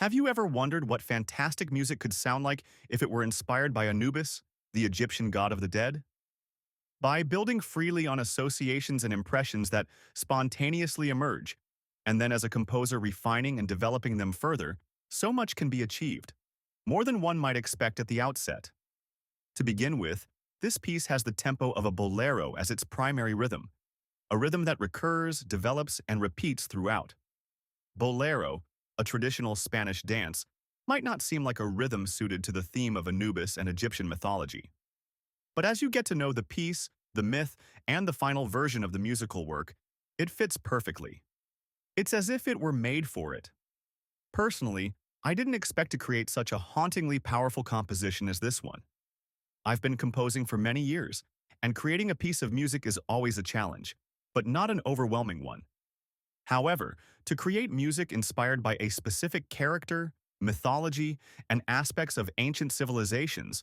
Have you ever wondered what fantastic music could sound like if it were inspired by Anubis, the Egyptian god of the dead? By building freely on associations and impressions that spontaneously emerge, and then as a composer refining and developing them further, so much can be achieved, more than one might expect at the outset. To begin with, this piece has the tempo of a bolero as its primary rhythm, a rhythm that recurs, develops, and repeats throughout. Bolero, a traditional Spanish dance, might not seem like a rhythm suited to the theme of Anubis and Egyptian mythology. But as you get to know the piece, the myth, and the final version of the musical work, it fits perfectly. It's as if it were made for it. Personally, I didn't expect to create such a hauntingly powerful composition as this one. I've been composing for many years, and creating a piece of music is always a challenge, but not an overwhelming one. However, to create music inspired by a specific character, mythology, and aspects of ancient civilizations,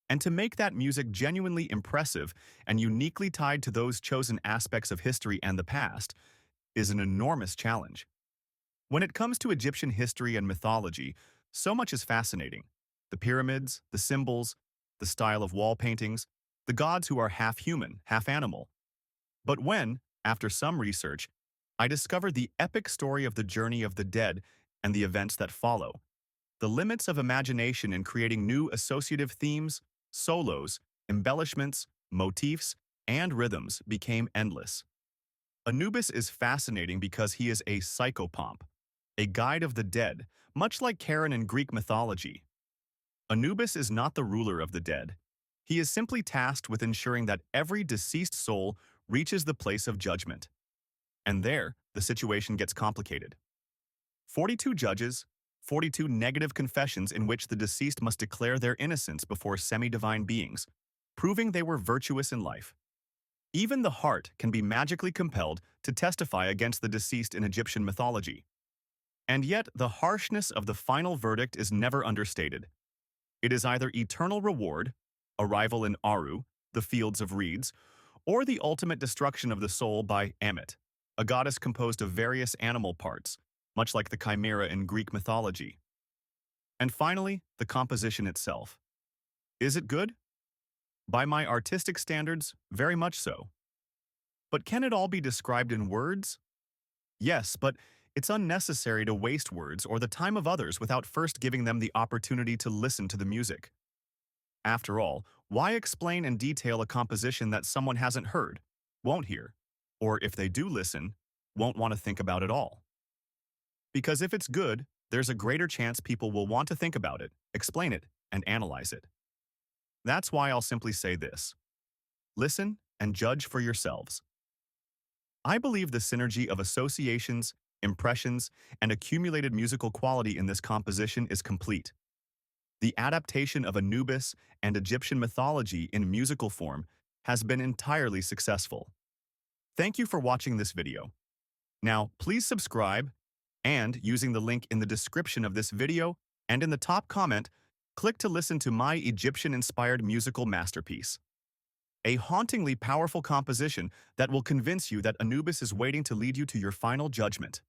and to make that music genuinely impressive and uniquely tied to those chosen aspects of history and the past, is an enormous challenge. When it comes to Egyptian history and mythology, so much is fascinating. The pyramids, the symbols, the style of wall paintings, the gods who are half human, half animal. But when, after some research, I discovered the epic story of the journey of the dead and the events that follow, the limits of imagination in creating new associative themes, solos, embellishments, motifs, and rhythms became endless. Anubis is fascinating because he is a psychopomp, a guide of the dead, much like Charon in Greek mythology. Anubis is not the ruler of the dead. He is simply tasked with ensuring that every deceased soul reaches the place of judgment. And there, the situation gets complicated. 42 judges, 42 negative confessions in which the deceased must declare their innocence before semi-divine beings, proving they were virtuous in life. Even the heart can be magically compelled to testify against the deceased in Egyptian mythology. And yet, the harshness of the final verdict is never understated. It is either eternal reward, arrival in Aru, the fields of reeds, or the ultimate destruction of the soul by Ammit, a goddess composed of various animal parts, much like the chimera in Greek mythology. And finally, the composition itself. Is it good? By my artistic standards, very much so. But can it all be described in words? Yes, but it's unnecessary to waste words or the time of others without first giving them the opportunity to listen to the music. After all, why explain and detail a composition that someone hasn't heard, won't hear, or if they do listen, won't want to think about at all? Because if it's good, there's a greater chance people will want to think about it, explain it, and analyze it. That's why I'll simply say this: listen and judge for yourselves. I believe the synergy of associations, impressions, and accumulated musical quality in this composition is complete. The adaptation of Anubis and Egyptian mythology in musical form has been entirely successful. Thank you for watching this video. Now, please subscribe, and using the link in the description of this video and in the top comment, click to listen to my Egyptian-inspired musical masterpiece. A hauntingly powerful composition that will convince you that Anubis is waiting to lead you to your final judgment.